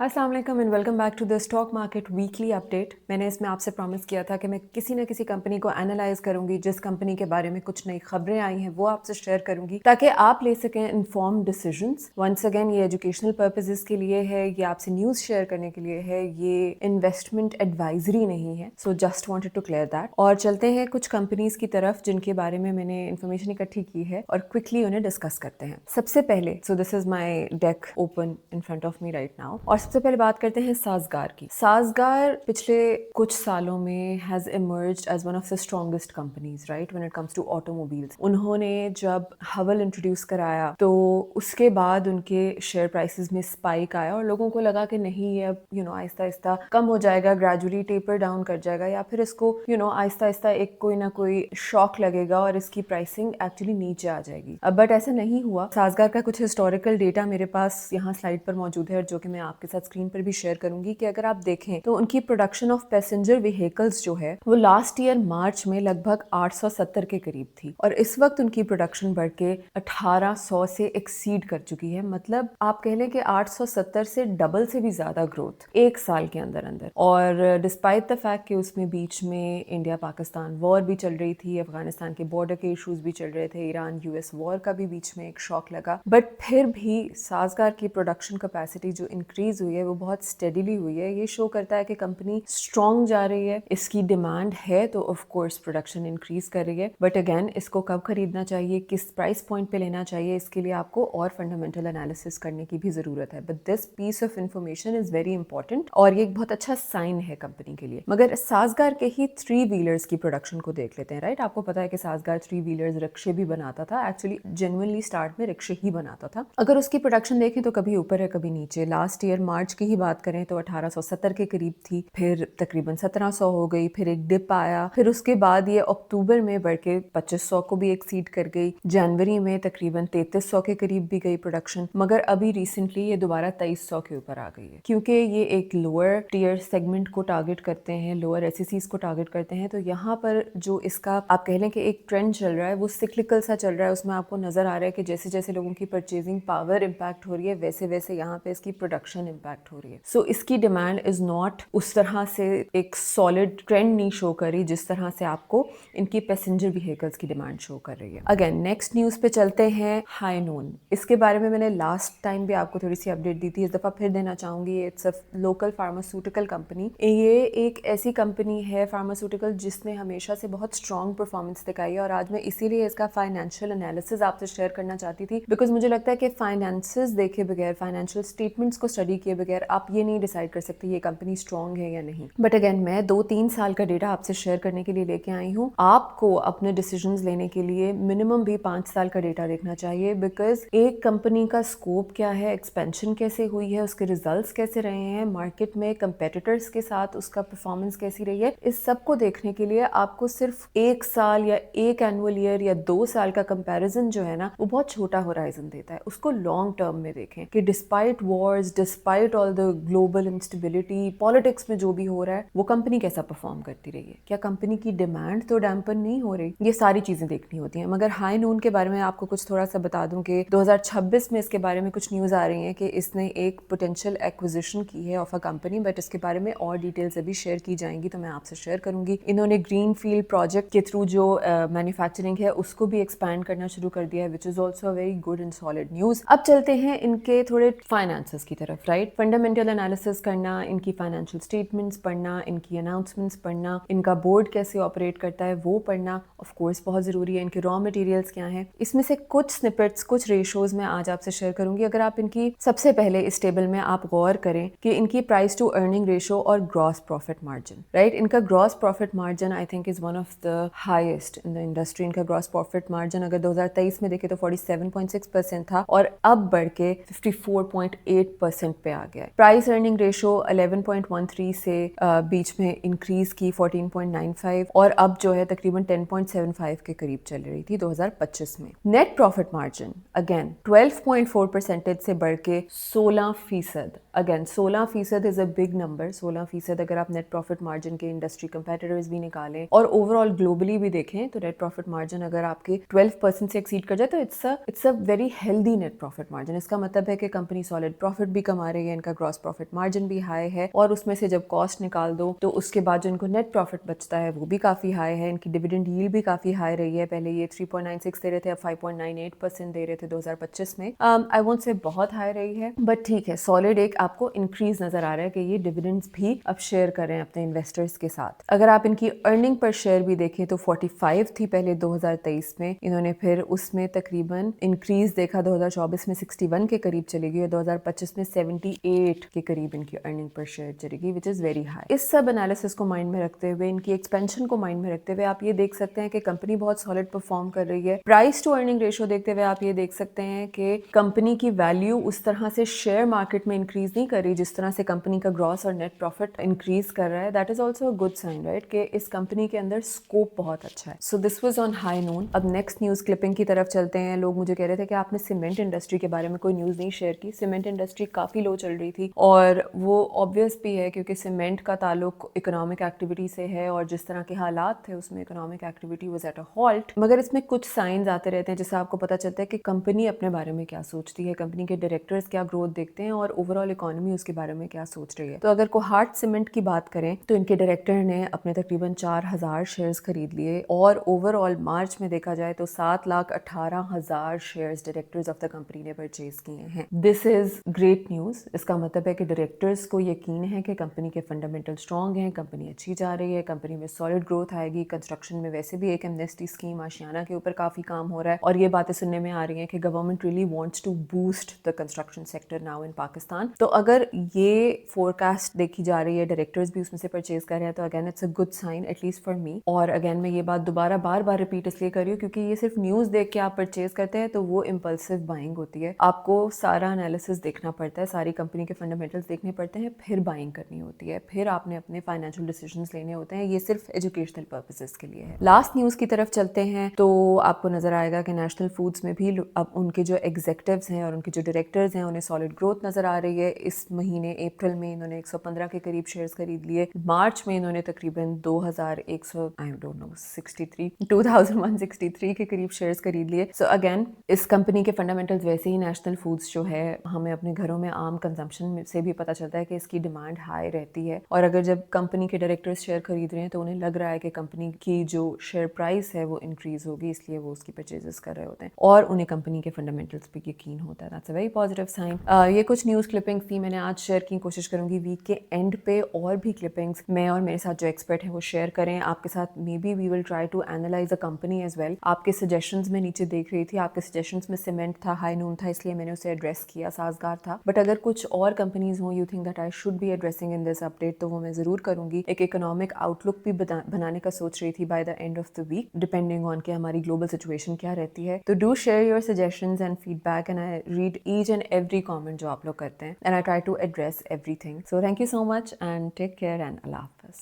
अस्सलाम वालेकुम and welcome back to the stock market weekly update. मैंने इसमें आपसे प्रॉमिस किया था कि मैं किसी न किसी कंपनी को एनालाइज करूंगी, जिस कंपनी के बारे में कुछ नई खबरें आई हैं वो आपसे शेयर करूंगी ताकि आप ले सकें इन्फॉर्म्ड डिसीजंस। वंस अगेन ये एजुकेशनल पर्पसेस के लिए है, ये आपसे न्यूज़ शेयर करने के लिए है, ये इन्वेस्टमेंट एडवाइजरी नहीं है। So just wanted to clear that. और चलते हैं कुछ कंपनीज की तरफ जिनके बारे में मैंने इन्फॉर्मेशन इकट्ठी की है और क्विकली उन्हें डिस्कस करते हैं। सबसे पहले so this is my deck open in front of me right now. और सबसे पहले बात करते हैं साज़गार की। साज़गार पिछले कुछ सालों में has emerged as one of the strongest companies right when it comes to automobiles. उन्होंने जब हवल इंट्रोड्यूस कराया तो उसके बाद उनके शेयर प्राइसेस में स्पाइक आया और लोगों को लगा कि नहीं ये अब आहिस्ता आहिस्ता कम हो जाएगा, ग्रेजुअली टेपर डाउन कर जाएगा, या फिर इसको आहिस्ता आहिस्ता एक कोई ना कोई शॉक लगेगा और इसकी प्राइसिंग एक्चुअली नीचे आ जाएगी। बट ऐसा नहीं हुआ। साज़गार का कुछ हिस्टोरिकल डेटा मेरे पास यहाँ स्लाइड पर मौजूद है जो कि मैं आपके साथ स्क्रीन पर भी शेयर करूंगी कि अगर आप देखें तो उनकी प्रोडक्शन ऑफ पैसेंजर व्हीकल्स जो है वो लास्ट ईयर मार्च में लगभग 870 के करीब थी और इस वक्त उनकी प्रोडक्शन बढ़ के 1800 से एक्सीड कर चुकी है। मतलब आप कह लें कि 870 से डबल से भी ज्यादा ग्रोथ एक साल के अंदर अंदर। और डिस्पाइट द फैक्ट कि उसमें बीच में इंडिया पाकिस्तान वॉर भी चल रही थी, अफगानिस्तान के बॉर्डर के इश्यूज भी चल रहे थे, ईरान यूएस वॉर का भी बीच में एक शॉक लगा, बट फिर भी साज़गार की प्रोडक्शन कैपेसिटी जो इंक्रीज हुई है वो बहुत स्टेडीली हुई है। ये शो करता है कि कंपनी स्ट्रॉन्ग जा रही है, इसकी डिमांड है तो ऑफ कोर्स प्रोडक्शन इंक्रीज कर रही है। बट अगेन इसको कब खरीदना चाहिए, किस प्राइस पॉइंट पे लेना चाहिए, इसके लिए आपको और फंडामेंटल एनालिसिस करने की भी जरूरत है। But this piece of information is very important और ये एक बहुत अच्छा साइन है कंपनी के लिए। मगर साज़गार के ही 3 व्हीलर्स की प्रोडक्शन को देख लेते हैं राइट। आपको पता है कि साज़गार 3 व्हीलर्स रिक्शे भी बनाता था, एक्चुअली जेन्युइनली स्टार्ट में रिक्शे ही बनाता था। अगर उसकी प्रोडक्शन देखें तो कभी ऊपर है कभी नीचे। लास्ट ईयर मार्च की ही बात करें तो 1870 के करीब थी, फिर तकरीबन 1700 हो गई, फिर एक डिप आया, फिर उसके बाद ये अक्टूबर में बढ़ के 2500 को भी एक्सीड कर गई, जनवरी में तकरीबन 3300 के करीब भी गई प्रोडक्शन, मगर अभी रिसेंटली ये दोबारा 2300 के ऊपर आ गई है। क्योंकि ये एक लोअर टियर सेगमेंट को टारगेट करते हैं, लोअर एसईसीज को टारगेट करते हैं, तो यहाँ पर जो इसका आप कह लें कि एक ट्रेंड चल रहा है वो सिक्लिकल सा चल रहा है। उसमें आपको नजर आ रहा है कि जैसे जैसे लोगों की परचेजिंग पावर इंपैक्ट हो रही है वैसे वैसे यहाँ पे इसकी प्रोडक्शन इंपैक्ट हो रही है। सो इसकी डिमांड इज नॉट उस तरह से एक सॉलिड ट्रेंड नहीं शो कर रही जिस तरह से आपको इनकी पैसेंजर व्हीकल्स की डिमांड शो कर रही है। अगेन नेक्स्ट न्यूज पे चलते हैं, हाइनोन। इसके बारे में मैंने लास्ट टाइम भी आपको थोड़ी सी अपडेट दी थी, इस दफा फिर देना चाहूंगी। It's a local pharmaceutical company. ये एक ऐसी कंपनी है फार्मास्यूटिकल जिसने हमेशा से बहुत स्ट्रॉन्ग परफॉर्मेंस दिखाई है और आज मैं इसीलिए इसका फाइनेंशियल एनालिसिस आपसे शेयर करना चाहती थी, बिकॉज मुझे लगता है कि फाइनेंसेस देखे बगैर, फाइनेंशियल स्टेटमेंट्स को स्टडी किए बगैर आप ये नहीं डिसाइड कर सकते ये कंपनी स्ट्रॉन्ग है या नहीं। बट अगेन मैं 2-3 साल का डेटा आपसे शेयर करने के लिए लेके आई हूँ। आपको अपने डिसीजंस लेने के लिए मिनिमम भी 5 साल का डेटा देखना चाहिए, बिकॉज एक कंपनी का स्कोप क्या है, एक्सपेंशन कैसे हुई है, उसके रिजल्ट्स कैसे रहे हैं, मार्केट में कंपेटिटर्स के साथ उसका परफॉर्मेंस कैसी रही है, इस सब को देखने के लिए आपको सिर्फ 1 साल या 1 एनुअल ईयर या 2 साल का कंपैरिजन जो है ना वो बहुत छोटा होराइजन देता है। उसको लॉन्ग टर्म में देखें कि despite Wars, despite all the global instability, politics में जो भी हो रहा है वो कंपनी कैसा परफॉर्म करती रही है, क्या कंपनी की डिमांड तो डैम्पन नहीं हो रही, ये सारी चीजें देखनी होती हैं। मगर हाइनून के बारे में आपको कुछ थोड़ा सा बता दूं कि 2026 में इसके बारे में कुछ न्यूज आ रही है कि इसने एक पोटेंशियल एक्विजिशन की है ऑफ अ कंपनी, बट इसके बारे में और डिटेल्स अभी शेयर की जाएंगी तो मैं आपसे शेयर करूंगी। इन्होंने ग्रीन फील्ड प्रोजेक्ट के थ्रू जो मैन्युफैक्चरिंग है उसको भी एक्सपैंड करना शुरू कर दिया है, which is also a very good and solid news. अब चलते हैं इनके थोड़े फाइनेंसेस की तरफ राइट। फंडामेंटल एनालिसिस करना, इनकी फाइनेंशियल स्टेटमेंट्स पढ़ना, इनकी अनाउंसमेंट्स पढ़ना, इनका बोर्ड कैसे ऑपरेट करता है वो पढ़ना ऑफ कोर्स बहुत जरूरी है। इनके रॉ मटेरियल्स क्या हैं, इसमें से कुछ स्निपेट्स, कुछ रेशोज मैं आज आपसे शेयर करूंगी। अगर आप इनकी सबसे पहले इस टेबल में आप गौर करें कि इनकी प्राइस टू अर्निंग रेशो और ग्रॉस प्रॉफिट मार्जिन राइट, इनका gross profit margin I think is one of the highest in the industry. इनका ग्रॉस प्रॉफिट मार्जिन अगर 2023 में देखें तो 47.6% था और अब बढ़ के 54.8% पे आ गया है। प्राइस अर्निंग रेशो 11.13 से बीच में इंक्रीज की 14.95 और अब जो है तकरीबन 10.75 के करीब चल रही थी 2025 में। नेट प्रॉफिट मार्जिन अगेन 12.4% से बढ़ के 16%। Again 16% is a big number. 16% अगर आप नेट प्रॉफिट मार्जिन के इंडस्ट्री कंपेटिटर्स भी निकालें और ओवरऑल ग्लोबली भी देखें तो नेट प्रॉफिट मार्जिन अगर आपके 12% से एक्सीड कर जाए तो it's a very healthy net profit margin. इसका मतलब है कि कंपनी सॉलिड प्रॉफिट भी कमा रही है, इनका ग्रॉस प्रॉफिट मार्जिन भी हाई है और उसमें से जब कॉस्ट निकाल दो तो उसके बाद जो इनको नेट प्रॉफिट बचता है वो भी काफ़ी हाई है। इनकी डिविडेंड यील्ड भी काफ़ी हाई रही है, पहले ये 3.96 दे रहे थे, अब 5.98% दे रहे थे 2025 में। आई वोंट से बहुत हाई रही है, बट ठीक है, सॉलिड एक आपको इंक्रीज नजर आ रहा है कि ये डिविडेंड्स भी अब शेयर करें अपने इन्वेस्टर्स के साथ। अगर आप इनकी अर्निंग पर शेयर भी देखें तो 45 थी पहले 2023 में, इन्होंने फिर उसमें तकरीबन इंक्रीज देखा, 2024 में 61 के करीब चली गई और 2025 में 78 के करीब इनकी अर्निंग पर शेयर चलेगी, विच इज़ वेरी हाई। इस सब एनालिसिस को माइंड में रखते हुए, इनकी एक्सपेंशन को माइंड में रखते हुए आप ये देख सकते हैं कि कंपनी बहुत सॉलिड परफॉर्म कर रही है। प्राइस टू अर्निंग रेशियो देखते हुए आप ये देख सकते हैं कि कंपनी की वैल्यू उस तरह से शेयर मार्केट में इंक्रीज नहीं कर रही जिस तरह से कंपनी का ग्रॉस और नेट प्रॉफिट इंक्रीज कर रहा है। That is also a good sign, right, कि इस कंपनी के अंदर स्कोप बहुत अच्छा है। So this was on high note. अब नेक्स्ट न्यूज क्लिपिंग की तरफ चलते हैं। लोग मुझे कह रहे थे कि आपने सीमेंट इंडस्ट्री के बारे में कोई न्यूज नहीं शेयर की। सीमेंट इंडस्ट्री काफी लो चल रही थी और वो ऑब्वियस भी है क्योंकि सीमेंट का ताल्लुक इकोनॉमिक एक्टिविटी से है और जिस तरह के हालात थे उसमें economic activity was at a halt. मगर इसमें कुछ साइंस आते रहते हैं जिससे आपको पता चलता है कि कंपनी अपने बारे में क्या सोचती है, कंपनी के डायरेक्टर्स क्या ग्रोथ देखते हैं और ओवरऑल इकोनॉमी उसके बारे में क्या सोच रही है। तो अगर कोहार्ट सीमेंट की बात करें तो इनके डायरेक्टर ने अपने तकरीबन 4000 शेयर्स खरीद लिए और ओवरऑल मार्च में देखा जाए तो 7,18,000 shares directors of the company ने परचेज किए हैं। This is great news. इसका मतलब है कि डायरेक्टर्स को यकीन है कि कंपनी के फंडामेंटल स्ट्रॉन्ग हैं, कंपनी अच्छी जा रही है, कंपनी में सॉलिड ग्रोथ आएगी। कंस्ट्रक्शन में वैसे भी एक एमनेस्टी स्कीम आशियाना के ऊपर काफी काम हो रहा है और ये बातें सुनने में आ रही हैं कि government really wants to boost the construction sector now in Pakistan. तो अगर ये फोरकास्ट देखी जा रही है, डायरेक्टर्स भी उसमें से परचेज कर रहे हैं, तो again it's a good sign at least for me. और अगेन मैं ये बात दोबारा बार बार रिपीट इसलिए कर रही हूँ क्योंकि ये सिर्फ न्यूज देख के आप परचेज करते हैं तो वो इम्पल्सिव बाइंग होती है। आपको सारा एनालिसिस देखना पड़ता है, सारी कंपनी के फंडामेंटल्स देखने पड़ते हैं, फिर बाइंग करनी होती है, फिर आपने अपने फाइनेंशियल डिसीजंस लेने होते हैं। ये सिर्फ एजुकेशनल पर्पसेस के लिए है। लास्ट न्यूज की तरफ चलते हैं तो आपको नजर आएगा कि नेशनल फूड्स में भी अब उनके जो एग्जीक्यूटिव्स हैं और उनके जो डायरेक्टर्स हैं उन्हें सॉलिड ग्रोथ नजर आ रही है। इस महीने अप्रैल में इन्होंने 115 के करीब शेयर्स खरीद लिए। मार्च में इन्होंने तकरीबन 2163 के करीब शेयर्स खरीद लिए। सो अगेन इस कंपनी के फंडामेंटल्स वैसे ही नेशनल फूड्स जो है हमें अपने घरों में आम कंजम्पशन से भी पता चलता है कि इसकी डिमांड हाई रहती है और अगर जब कंपनी के डायरेक्टर्स शेयर खरीद रहे हैं तो उन्हें लग रहा है कि कंपनी की जो शेयर प्राइस है वो इंक्रीज होगी, इसलिए वो उसकी परचेजेस कर रहे होते हैं और उन्हें कंपनी के फंडामेंटल्स पे यकीन होता है। That's a very positive sign. ये कुछ न्यूज़ क्लिपिंग्स थी, मैंने आज शेयर की। कोशिश करूंगी वीक के एंड पे और भी क्लिपिंग्स मैं और मेरे साथ जो एक्सपर्ट हैं वो शेयर करें आपके साथ। Maybe we will try to analyse a company as well. आपके सजेशंस में नीचे देख रही थी, आपके सजेशंस में सीमेंट था, हाई नून था, इसलिए मैंने उसे एड्रेस किया, साजगार था। बट अगर कुछ और कंपनीज हो you think that I should be addressing in this update तो वो मैं जरूर करूंगी। एक इकोनॉमिक आउटलुक भी बनाने का सोच रही थी by the end of the week, depending on कि हमारी ग्लोबल सिचुएशन क्या रहती है। तो do share your suggestions and feedback and I read each and every comment जो आप लोग करते हैं and I try to address everything. So thank you so much and take care and अल्लाह हाफिज़।